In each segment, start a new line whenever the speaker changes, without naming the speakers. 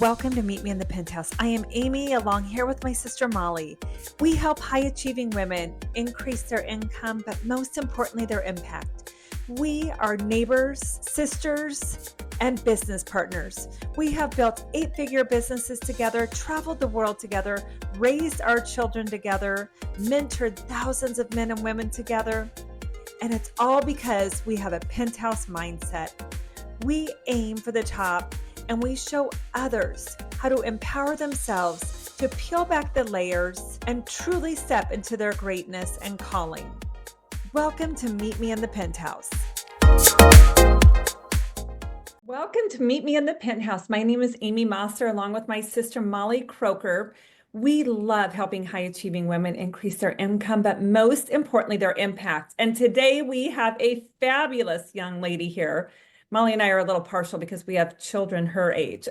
Welcome to Meet Me in the Penthouse. I am Amy, along here with my sister Molly. We help high-achieving women increase their income, but most importantly, their impact. We are neighbors, sisters, and business partners. We have built 8-figure businesses together, traveled the world together, raised our children together, mentored thousands of men and women together, and it's all because we have a penthouse mindset. We aim for the top, and we show others how to empower themselves to peel back the layers and truly step into their greatness and calling. Welcome to Meet Me in the Penthouse. Welcome to Meet Me in the Penthouse. My name is Amy Mosser, along with my sister Molly Kroeker. We love helping high-achieving women increase their income, but most importantly, their impact. And today we have a fabulous young lady here. Molly and I are a little partial because we have children her age.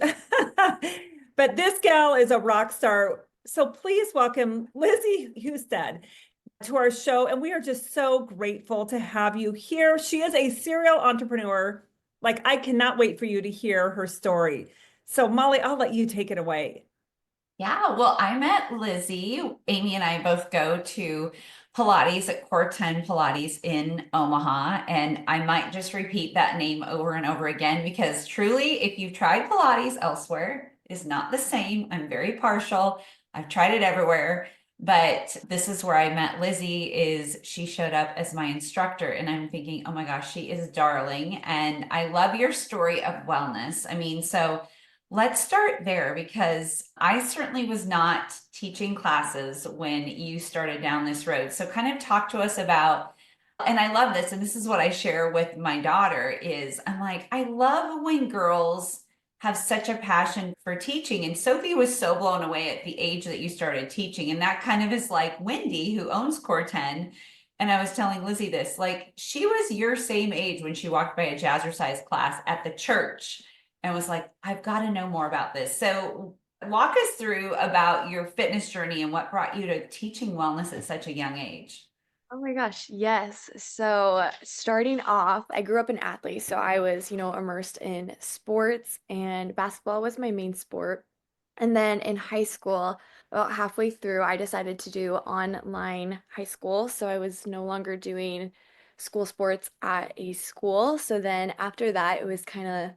But this gal is a rock star. So please welcome Lizzi Hustedt to our show. And we are just so grateful to have you here. She is a serial entrepreneur. Like, I cannot wait for you to hear her story. So Molly, I'll let you take it away.
Yeah, well, I met Lizzi. Amy and I both go to Pilates at Core 10 Pilates in Omaha. And I might just repeat that name over and over again because truly, if you've tried Pilates elsewhere, it is not the same. I'm very partial. I've tried it everywhere. But this is where I met Lizzi. Is she showed up as my instructor, and I'm thinking, oh my gosh, she is darling. And I love your story of wellness. I mean, so let's start there because I certainly was not teaching classes when you started down this road. So kind of talk to us about, and I love this, and this is what I share with my daughter is I'm like, I love when girls have such a passion for teaching. And Sophie was so blown away at the age that you started teaching. And that kind of is like Wendy, who owns Core 10. And I was telling Lizzi this, like she was your same age when she walked by a jazzercise class at the church and was like, I've got to know more about this. So walk us through about your fitness journey and what brought you to teaching wellness at such a young age.
Oh my gosh, yes. So starting off, I grew up an athlete, so I was, immersed in sports and basketball was my main sport. And then in high school, about halfway through, I decided to do online high school. So I was no longer doing school sports at a school. So then after that, it was kind of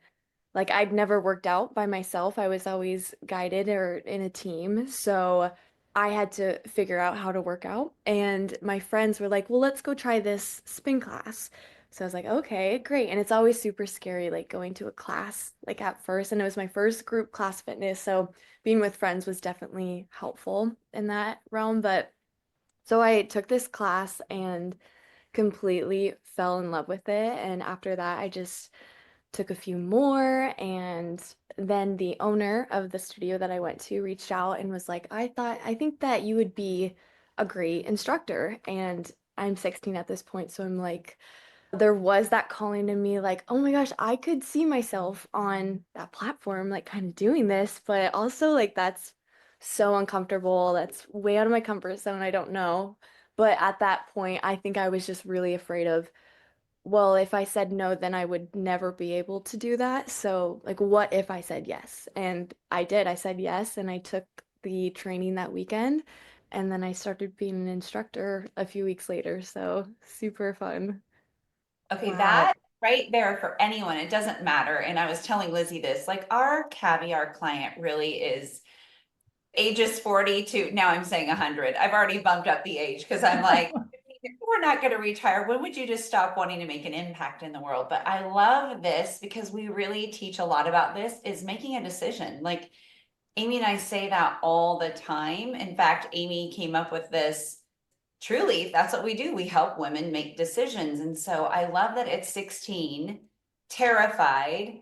like I'd never worked out by myself. I was always guided or in a team. So I had to figure out how to work out. And my friends were like, well, let's go try this spin class. So I was like, okay, great. And it's always super scary, like going to a class, like at first. And it was my first group class fitness. So being with friends was definitely helpful in that realm. But so I took this class and completely fell in love with it. And after that, I just took a few more, and then the owner of the studio that I went to reached out and was like, I think that you would be a great instructor. And I'm 16 at this point, so I'm like, there was that calling in me like, oh my gosh, I could see myself on that platform, like kind of doing this, but also like that's so uncomfortable. That's way out of my comfort zone. I don't know. But at that point, I think I was just really afraid of, well, if I said no, then I would never be able to do that. So, like, what if I said yes? And I did. I said yes, and I took the training that weekend, and then I started being an instructor a few weeks later. So, super fun.
Okay,
Wow.
that right there for anyone, it doesn't matter. And I was telling Lizzi this, like our caviar client really is ages 40 to now I'm saying 100. I've already bumped up the age because I'm like, we're not going to retire. When would you just stop wanting to make an impact in the world? But I love this because we really teach a lot about this is making a decision. Like Amy and I say that all the time. In fact, Amy came up with this. Truly, that's what we do. We help women make decisions. And so I love that at 16, terrified,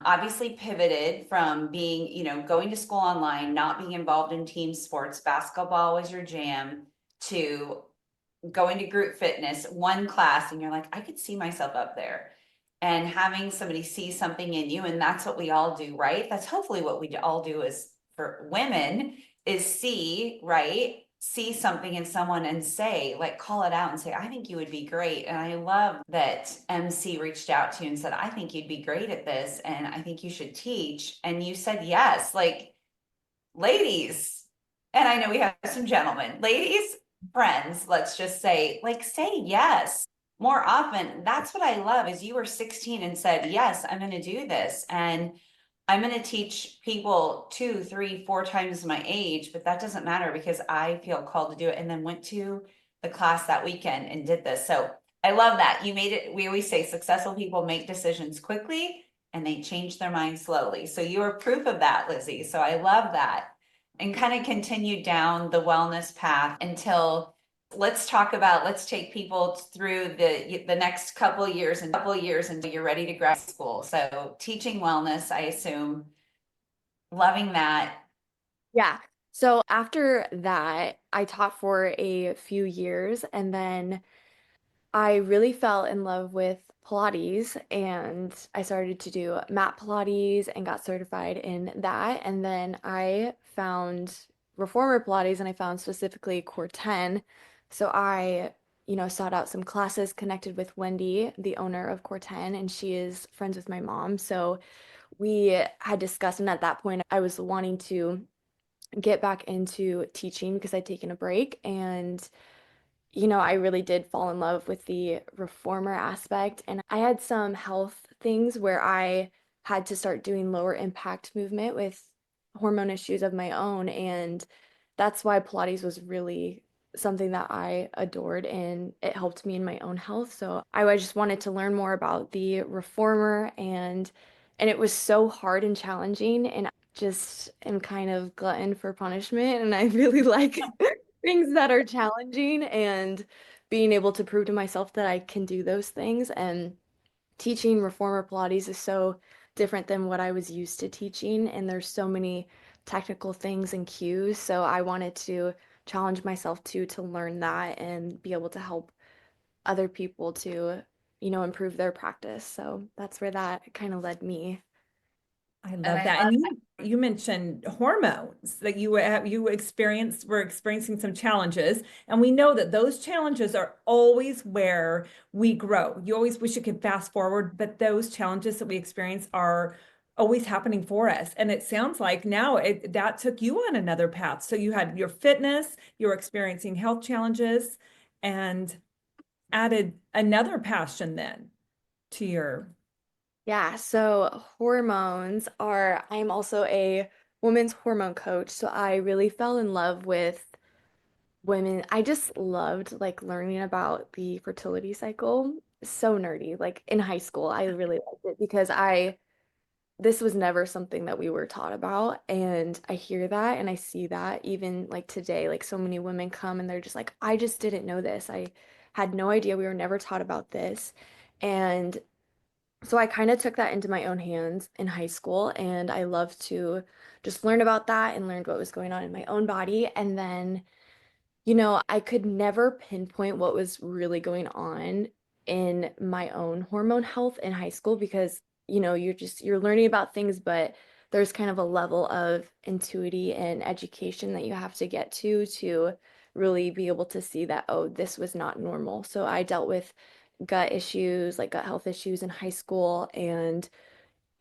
obviously pivoted from being, going to school online, not being involved in team sports, basketball was your jam, to going to group fitness, one class, and you're like, I could see myself up there. And having somebody see something in you, and that's what we all do, right? That's hopefully what we all do is for women is see, right? see something in someone and say, like, call it out and say, I think you would be great. And I love that MC reached out to you and said, I think you'd be great at this. And I think you should teach. And you said yes. Like, ladies, and I know we have some gentlemen, ladies, friends, let's just say, like, say yes more often. That's what I love is you were 16 and said, yes, I'm going to do this. And I'm going to teach people 2, 3, 4 times my age, but that doesn't matter because I feel called to do it. And then went to the class that weekend and did this. So I love that you made it. We always say successful people make decisions quickly and they change their mind slowly. So you are proof of that, Lizzie. So I love that. And kind of continued down the wellness path until let's take people through the next couple years until you're ready to grad school. So teaching wellness, I assume, loving that.
Yeah. So after that, I taught for a few years and then I really fell in love with Pilates and I started to do mat Pilates and got certified in that. And then I found reformer Pilates and I found specifically Core 10. So I, sought out some classes, connected with Wendy, the owner of Core 10, and she is friends with my mom. So we had discussed, and at that point, I was wanting to get back into teaching because I'd taken a break and I really did fall in love with the reformer aspect. And I had some health things where I had to start doing lower impact movement with hormone issues of my own. And that's why Pilates was really something that I adored and it helped me in my own health. So I just wanted to learn more about the reformer and it was so hard and challenging and I just am kind of glutton for punishment and I really like things that are challenging and being able to prove to myself that I can do those things. And teaching reformer Pilates is so different than what I was used to teaching. And there's so many technical things and cues. So I wanted to challenge myself to learn that and be able to help other people to, improve their practice. So that's where that kind of led me.
I
And
love
I
that.
love
And you mentioned hormones that you were experiencing some challenges, and we know that those challenges are always where we grow. You always wish you could fast forward, but those challenges that we experience are always happening for us. And it sounds like now that took you on another path. So you had your fitness, you were experiencing health challenges, and added another passion then to your.
Yeah, so I'm also a women's hormone coach. So I really fell in love with women. I just loved like learning about the fertility cycle. So nerdy. Like in high school, I really liked it because this was never something that we were taught about. And I hear that and I see that even like today, like so many women come and they're just like, I just didn't know this. I had no idea we were never taught about this. And so I kind of took that into my own hands in high school, and I loved to just learn about that and learned what was going on in my own body. And then, I could never pinpoint what was really going on in my own hormone health in high school because, you're learning about things, but there's kind of a level of intuity and education that you have to get to really be able to see that, oh, this was not normal. So I dealt with gut issues, like gut health issues in high school and,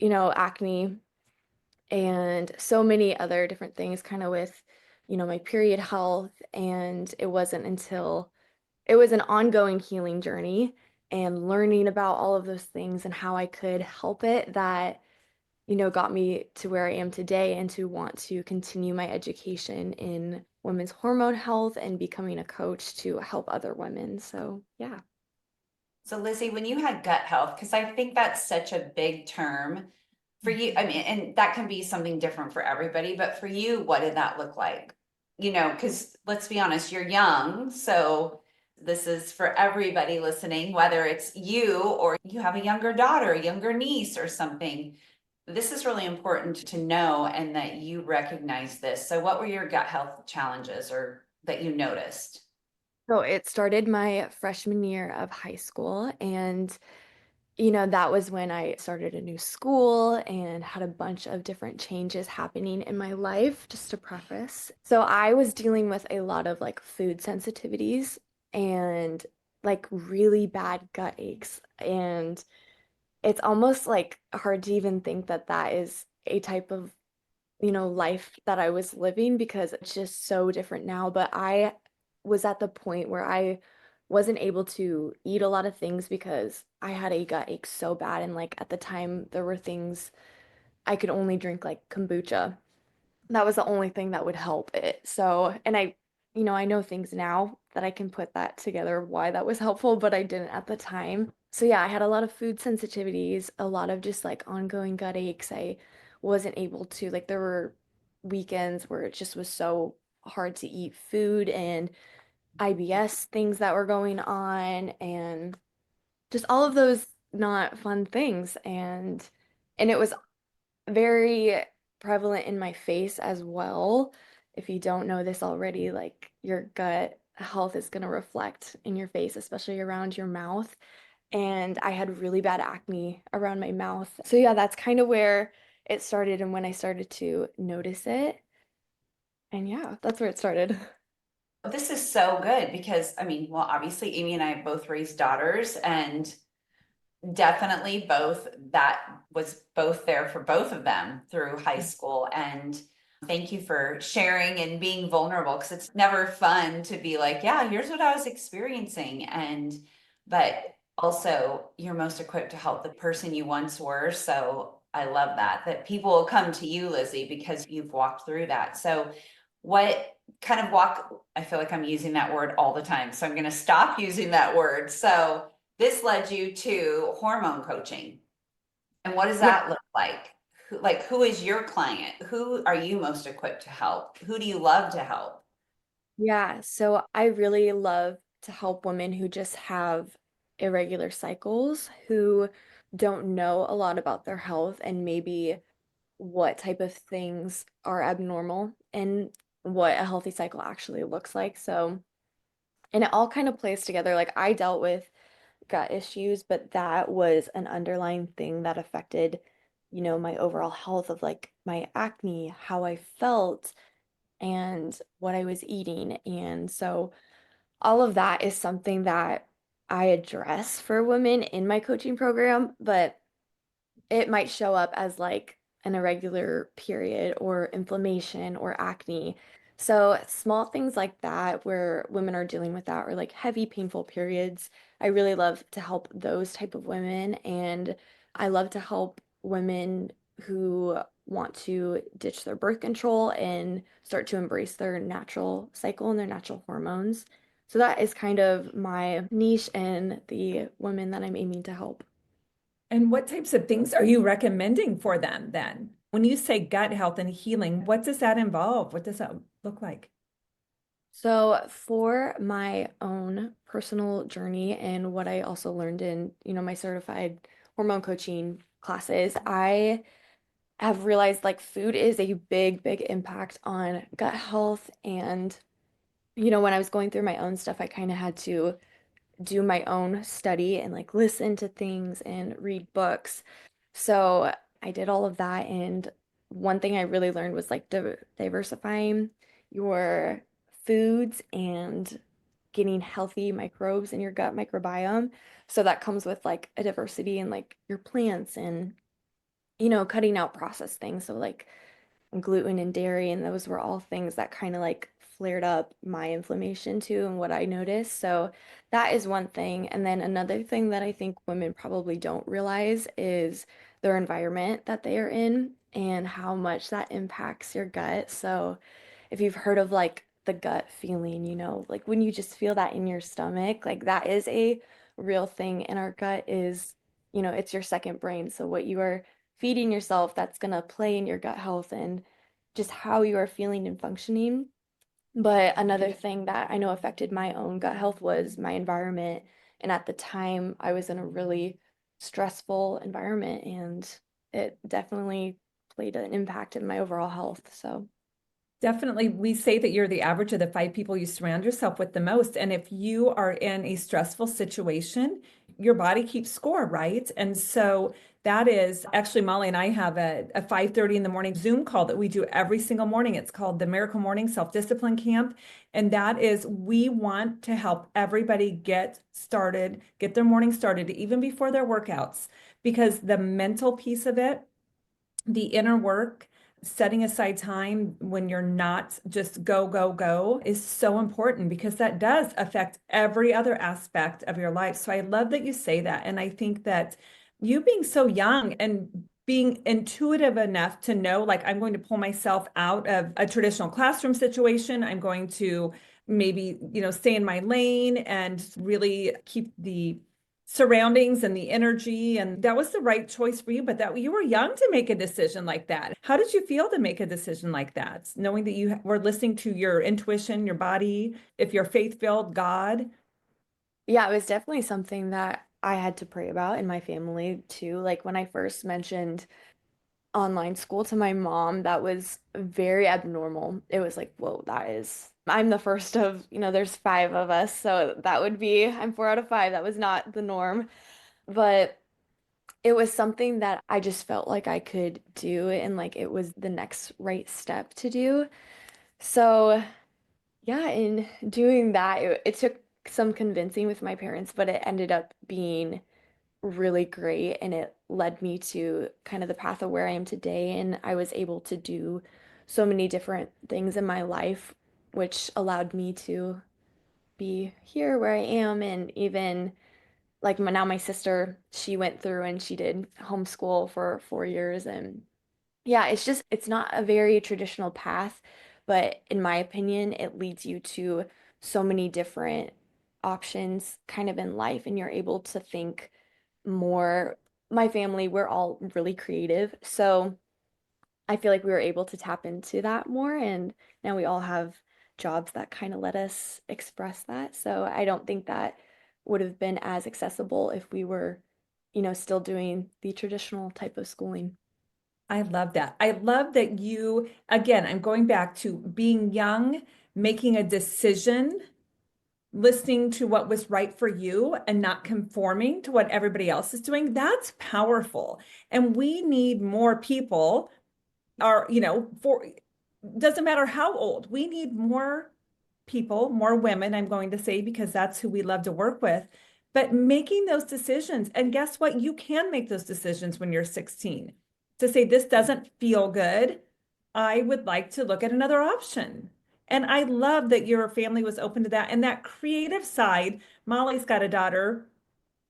acne and so many other different things kind of with, my period health. And it was an ongoing healing journey and learning about all of those things and how I could help it that, got me to where I am today and to want to continue my education in women's hormone health and becoming a coach to help other women. So, yeah.
So Lizzie, when you had gut health, because I think that's such a big term for you, I mean, and that can be something different for everybody, but for you, what did that look like? Because let's be honest, you're young, so this is for everybody listening, whether it's you or you have a younger daughter, a younger niece or something. This is really important to know and that you recognize this. So what were your gut health challenges or that you noticed?
So it started my freshman year of high school, and that was when I started a new school and had a bunch of different changes happening in my life, just to preface. So I was dealing with a lot of like food sensitivities and like really bad gut aches. And it's almost like hard to even think that that is a type of, life that I was living because it's just so different now. But I was at the point where I wasn't able to eat a lot of things because I had a gut ache so bad. And like at the time, there were things I could only drink like kombucha. That was the only thing that would help it. So, and I know things now that I can put that together why that was helpful, but I didn't at the time. So yeah, I had a lot of food sensitivities, a lot of just like ongoing gut aches. I wasn't able to, like, there were weekends where it just was so hard to eat food and IBS things that were going on and just all of those not fun things. And it was very prevalent in my face as well. If you don't know this already, like your gut health is going to reflect in your face, especially around your mouth. And I had really bad acne around my mouth. So, yeah, that's kind of where it started and when I started to notice it. And yeah, that's where it started.
This is so good because, I mean, well, obviously, Amy and I have both raised daughters, and definitely both that was both there for both of them through high school. And thank you for sharing and being vulnerable because it's never fun to be like, yeah, here's what I was experiencing. But also you're most equipped to help the person you once were. So I love that people will come to you, Lizzie, because you've walked through that. So what kind of I feel like I'm using that word all the time, so I'm going to stop using that word. So this led you to hormone coaching. And what does
Yeah.
that look like? Who is your client? Who are you most equipped to help? Who do you love to help?
Yeah. So I really love to help women who just have irregular cycles, who don't know a lot about their health and maybe what type of things are abnormal and what a healthy cycle actually looks like. So, and it all kind of plays together. Like I dealt with gut issues, but that was an underlying thing that affected, my overall health of like my acne, how I felt, and what I was eating. And so all of that is something that I address for women in my coaching program, but it might show up as like an irregular period or inflammation or acne. So, small things like that where women are dealing with that or like heavy painful periods, I really love to help those type of women and I love to help women who want to ditch their birth control and start to embrace their natural cycle and their natural hormones. So that is kind of my niche and the women that I'm aiming to help.
And what types of things are you recommending for them then? When you say gut health and healing, what does that involve? What does that look like?
So for my own personal journey and what I also learned in, my certified hormone coaching classes, I have realized like food is a big, big impact on gut health. And, when I was going through my own stuff, I kind of had to do my own study and like listen to things and read books. So I did all of that. And one thing I really learned was like diversifying your foods and getting healthy microbes in your gut microbiome. So that comes with like a diversity in like your plants and, cutting out processed things. So like gluten and dairy, and those were all things that kind of like flared up my inflammation too, and what I noticed. So that is one thing. And then another thing that I think women probably don't realize is their environment that they are in and how much that impacts your gut. So if you've heard of like the gut feeling, like when you just feel that in your stomach, like that is a real thing. And our gut is, it's your second brain. So what you are feeding yourself, that's going to play in your gut health and just how you are feeling and functioning. But another thing that I know affected my own gut health was my environment. And at the time, I was in a really stressful environment, and it definitely played an impact in my overall health. So,
Definitely, we say that you're the average of the 5 people you surround yourself with the most. And if you are in a stressful situation, your body keeps score, right? And so that is actually Molly and I have a 5:30 in the morning Zoom call that we do every single morning. It's called the Miracle Morning Self-Discipline Camp. And that is, we want to help everybody get started, get their morning started even before their workouts, because the mental piece of it, the inner work, setting aside time when you're not just go, go, go is so important, because that does affect every other aspect of your life. So I love that you say that. And I think that you being so young and being intuitive enough to know, like, I'm going to pull myself out of a traditional classroom situation. I'm going to maybe, stay in my lane and really keep the surroundings and the energy. And that was the right choice for you, but that you were young to make a decision like that. How did you feel to make a decision like that, knowing that you were listening to your intuition, your body, if you're faith-filled, God?
Yeah, it was definitely something that I had to pray about in my family too. Like when I first mentioned online school to my mom, that was very abnormal. It was like, whoa, I'm the first of, there's five of us. So that would be, I'm 4 out of 5. That was not the norm. But it was something that I just felt like I could do and like it was the next right step to do. So yeah, in doing that, it took some convincing with my parents, but it ended up being really great and it led me to kind of the path of where I am today. And I was able to do so many different things in my life, which allowed me to be here where I am. And even like now my sister, she went through and she did homeschool for 4 years. And yeah, it's not a very traditional path, but in my opinion, it leads you to so many different options kind of in life, and you're able to think more. My family, we're all really creative, so I feel like we were able to tap into that more, and now we all have jobs that kind of let us express that. So I don't think that would have been as accessible if we were, still doing the traditional type of schooling.
I love that. I love that you, again, I'm going back to being young, making a decision, listening to what was right for you and not conforming to what everybody else is doing. That's powerful. And we need more people, are, for, doesn't matter how old, we need more people, more women, I'm going to say, because that's who we love to work with. But making those decisions, and guess what? You can make those decisions when you're 16 to say, this doesn't feel good. I would like to look at another option. And I love that your family was open to that. And that creative side, Molly's got a daughter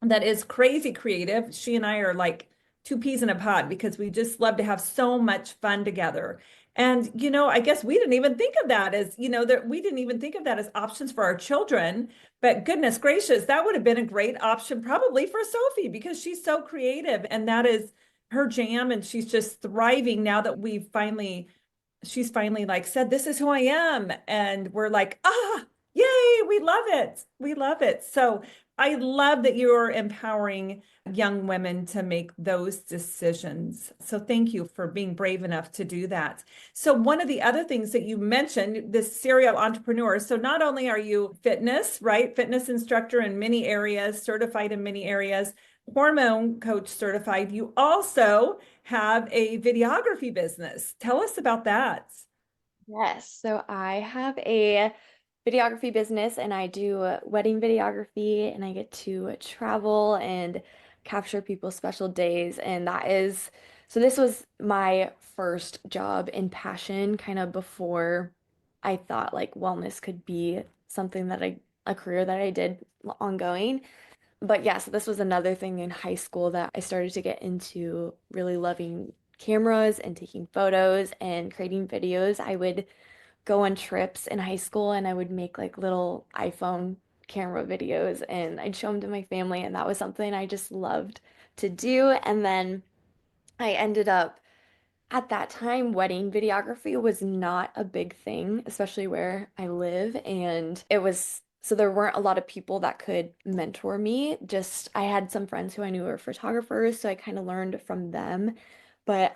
that is crazy creative. She and I are like two peas in a pod because we just love to have so much fun together. And, I guess we didn't even think of that as, that we didn't even think of that as options for our children. But goodness gracious, that would have been a great option probably for Sophie, because she's so creative and that is her jam. And she's just thriving now that she's finally like said, this is who I am. And we're like, yay, we love it. We love it. So I love that you're empowering young women to make those decisions. So thank you for being brave enough to do that. So one of the other things that you mentioned, this serial entrepreneur. So not only are you fitness, right? Fitness instructor in many areas, certified in many areas, hormone coach certified, you also have a videography business. Tell us about that.
Yes, so I have a videography business and I do wedding videography and I get to travel and capture people's special days. And so this was my first job in passion, kind of before I thought like wellness could be something a career that I did ongoing. But yeah, so this was another thing in high school that I started to get into really loving cameras and taking photos and creating videos. I would go on trips in high school and I would make like little iPhone camera videos and I'd show them to my family, and that was something I just loved to do. And then I ended up at that time, wedding videography was not a big thing, especially where I live. And so there weren't a lot of people that could mentor me. Just, I had some friends who I knew were photographers, so I kind of learned from them. But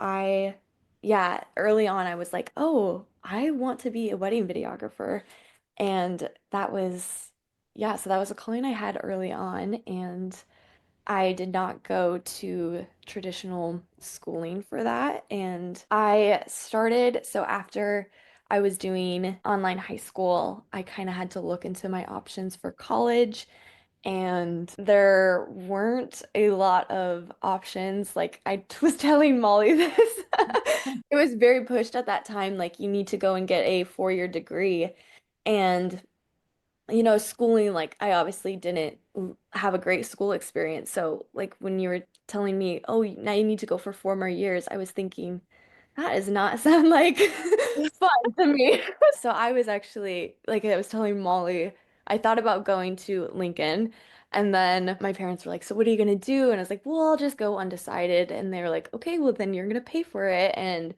yeah, early on, I was like, oh, I want to be a wedding videographer. And yeah, so that was a calling I had early on. And I did not go to traditional schooling for that. And I started, so after I was doing online high school, I kind of had to look into my options for college. And there weren't a lot of options. Like I was telling Molly this, it was very pushed at that time. Like you need to go and get a 4-year degree. And schooling, like I obviously didn't have a great school experience. So like when you were telling me, oh, now you need to go for 4 more years, I was thinking, that does not sound like fun to me. So I was actually, like I was telling Molly, I thought about going to Lincoln. And then my parents were like, so what are you going to do? And I was like, well, I'll just go undecided. And they were like, okay, well, then you're going to pay for it. And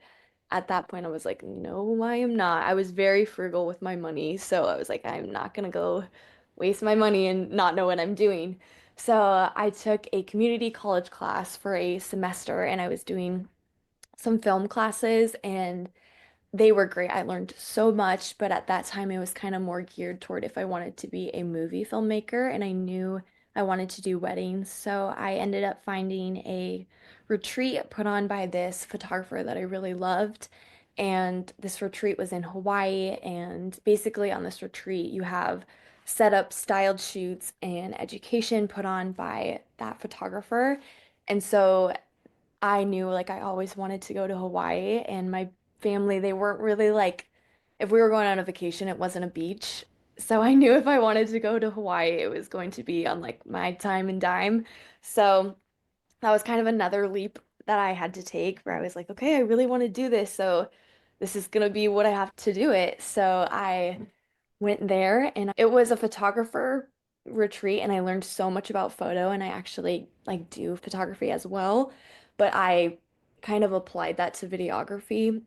at that point, I was like, no, I am not. I was very frugal with my money. So I was like, I'm not going to go waste my money and not know what I'm doing. So I took a community college class for a semester and I was doing some film classes and they were great. I learned so much, but at that time it was kind of more geared toward if I wanted to be a movie filmmaker and I knew I wanted to do weddings. So I ended up finding a retreat put on by this photographer that I really loved. And this retreat was in Hawaii. And basically, on this retreat, you have set up styled shoots and education put on by that photographer. And so I knew like I always wanted to go to Hawaii and my family, they weren't really like, if we were going on a vacation, it wasn't a beach. So I knew if I wanted to go to Hawaii, it was going to be on like my time and dime. So that was kind of another leap that I had to take where I was like, okay, I really want to do this. So this is going to be what I have to do it. So I went there and it was a photographer retreat and I learned so much about photo and I actually like do photography as well, but I kind of applied that to videography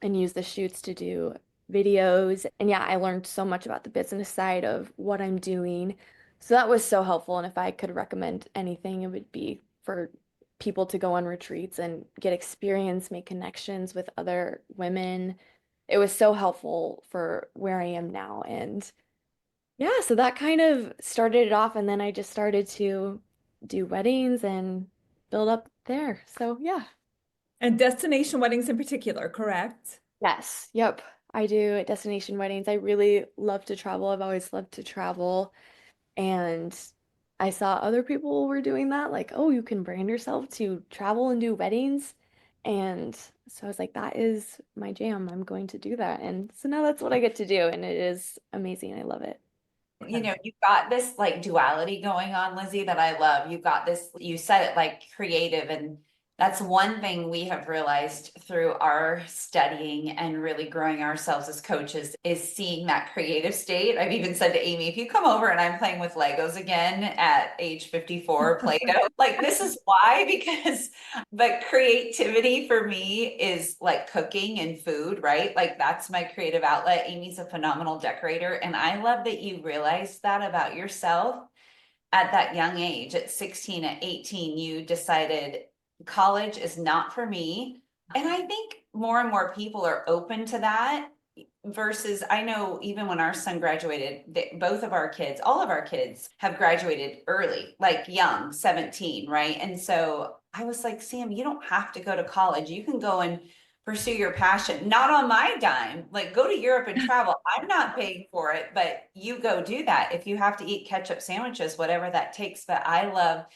and used the shoots to do videos. And yeah, I learned so much about the business side of what I'm doing. So that was so helpful. And if I could recommend anything, it would be for people to go on retreats and get experience, make connections with other women. It was so helpful for where I am now. And yeah, so that kind of started it off. And then I just started to do weddings and build up there. So yeah.
And destination weddings in particular, correct?
Yes. Yep. I do destination weddings. I really love to travel. I've always loved to travel. And I saw other people were doing that, like, oh, you can brand yourself to travel and do weddings. And so I was like, that is my jam. I'm going to do that. And so now that's what I get to do. And it is amazing. I love it.
You've got this like duality going on, Lizzie, that I love. You've got this, you said it like creative, and that's one thing we have realized through our studying and really growing ourselves as coaches is seeing that creative state. I've even said to Amy, if you come over and I'm playing with Legos again at age 54, Play-Doh, like this is why, because but creativity for me is like cooking and food, right? Like that's my creative outlet. Amy's a phenomenal decorator. And I love that you realized that about yourself at that young age. At 16, at 18, you decided college is not for me. And I think more and more people are open to that versus I know even when our son graduated, both of our kids, all of our kids have graduated early, like young, 17, right? And so I was like, Sam, you don't have to go to college. You can go and pursue your passion, not on my dime. Like go to Europe and travel. I'm not paying for it, but you go do that. If you have to eat ketchup sandwiches, whatever that takes. But I love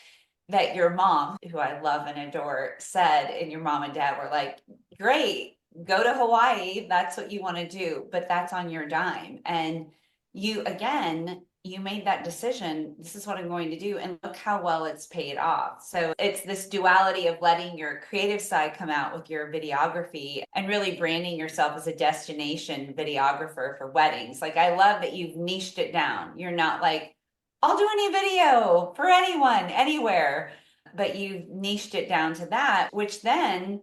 that your mom, who I love and adore, said, and your mom and dad were like, great, go to Hawaii. That's what you want to do, but that's on your dime. And you, again, you made that decision. This is what I'm going to do. And look how well it's paid off. So it's this duality of letting your creative side come out with your videography and really branding yourself as a destination videographer for weddings. Like, I love that you've niched it down. You're not like, I'll do any video for anyone, anywhere. But you've niched it down to that, which then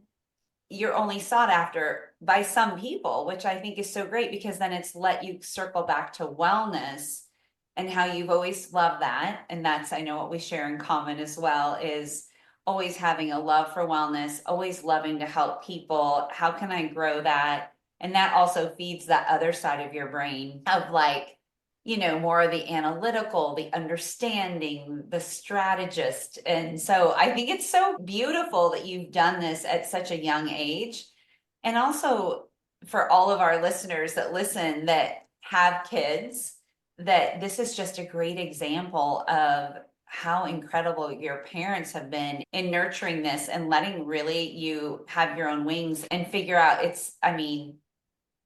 you're only sought after by some people, which I think is so great because then it's let you circle back to wellness and how you've always loved that. And that's, I know what we share in common as well is always having a love for wellness, always loving to help people. How can I grow that? And that also feeds that other side of your brain of like, more of the analytical, the understanding, the strategist. And so I think it's so beautiful that you've done this at such a young age. And also for all of our listeners that listen that have kids, that this is just a great example of how incredible your parents have been in nurturing this and letting really you have your own wings and figure out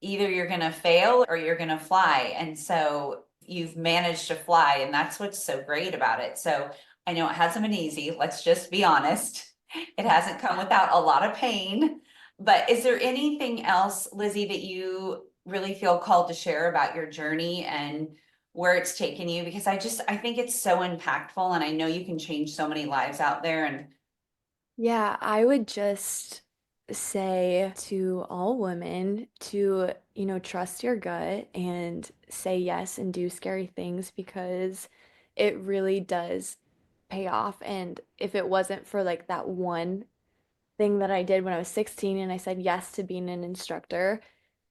either you're going to fail or you're going to fly. And so you've managed to fly, and that's what's so great about it. So I know it hasn't been easy. Let's just be honest. It hasn't come without a lot of pain. But is there anything else, Lizzie, that you really feel called to share about your journey and where it's taken you? Because I think it's so impactful, and I know you can change so many lives out there. And
Yeah, I would just say to all women to, trust your gut and say yes and do scary things because it really does pay off. And if it wasn't for like that one thing that I did when I was 16 and I said yes to being an instructor,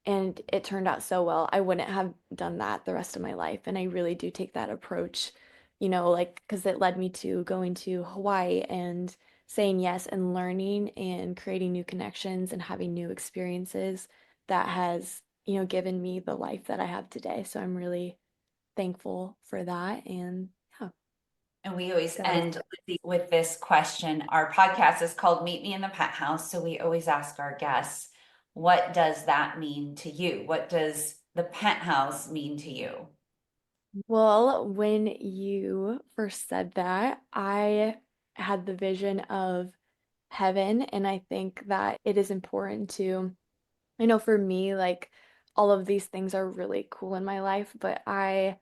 and it turned out so well, I wouldn't have done that the rest of my life. And I really do take that approach, like, because it led me to going to Hawaii and saying yes and learning and creating new connections and having new experiences that has, given me the life that I have today. So I'm really thankful for that. And yeah.
And we always end with this question. Our podcast is called Meet Me in the Penthouse. So we always ask our guests, what does that mean to you? What does the penthouse mean to you?
Well, when you first said that, I had the vision of heaven, and I think that it is important to, I know for me, like all of these things are really cool in my life, but I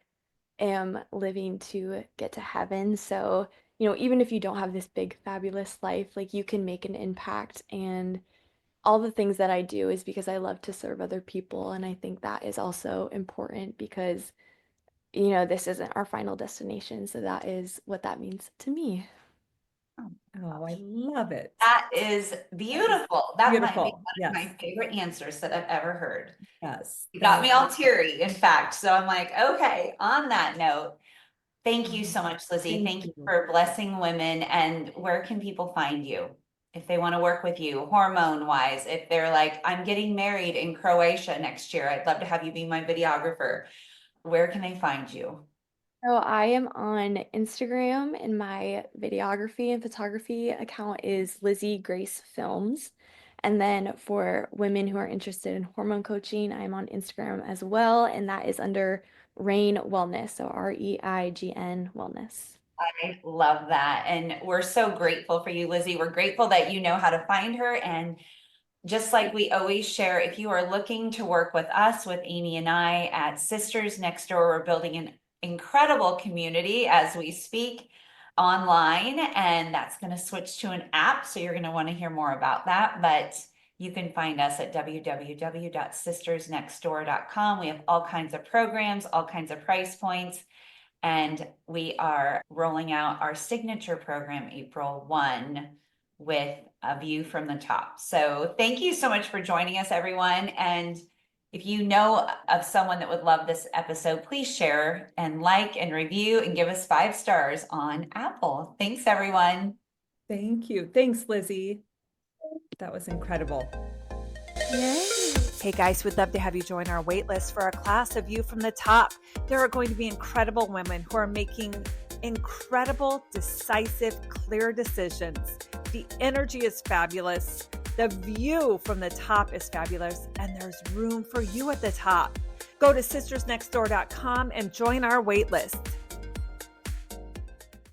am living to get to heaven. So, even if you don't have this big, fabulous life, like you can make an impact. And all the things that I do is because I love to serve other people. And I think that is also important because this isn't our final destination. So that is what that means to me.
Oh, I love it.
That is beautiful. That might be
Beautiful.
one of my favorite answers that I've ever heard.
Yes.
You got me all teary, in fact. So I'm like, okay, on that note, thank you so much, Lizzie. Thank you for blessing women. And where can people find you if they want to work with you, hormone wise? If they're like, I'm getting married in Croatia next year, I'd love to have you be my videographer. Where can they find you?
So I am on Instagram, and my videography and photography account is Lizzie Grace Films. And then for women who are interested in hormone coaching, I'm on Instagram as well, and that is under Rein Wellness, so REIGN Wellness.
I love that. And we're so grateful for you, Lizzie. We're grateful that you know how to find her. And just like we always share, if you are looking to work with us, with Amy and I at Sisters Next Door, we're building an incredible community as we speak online, and that's going to switch to an app. So you're going to want to hear more about that. But you can find us at www.sistersnextdoor.com. We have all kinds of programs, all kinds of price points. And we are rolling out our signature program April 1 with a view from the top. So thank you so much for joining us, everyone. And if you know of someone that would love this episode, please share and like and review and give us 5 stars on Apple. Thanks, everyone.
Thank you. Thanks, Lizzie. That was incredible.
Yay!
Hey guys, we'd love to have you join our waitlist for our class, A View from the Top. There are going to be incredible women who are making incredible, decisive, clear decisions. The energy is fabulous. The view from the top is fabulous, and there's room for you at the top. Go to sistersnextdoor.com and join our waitlist.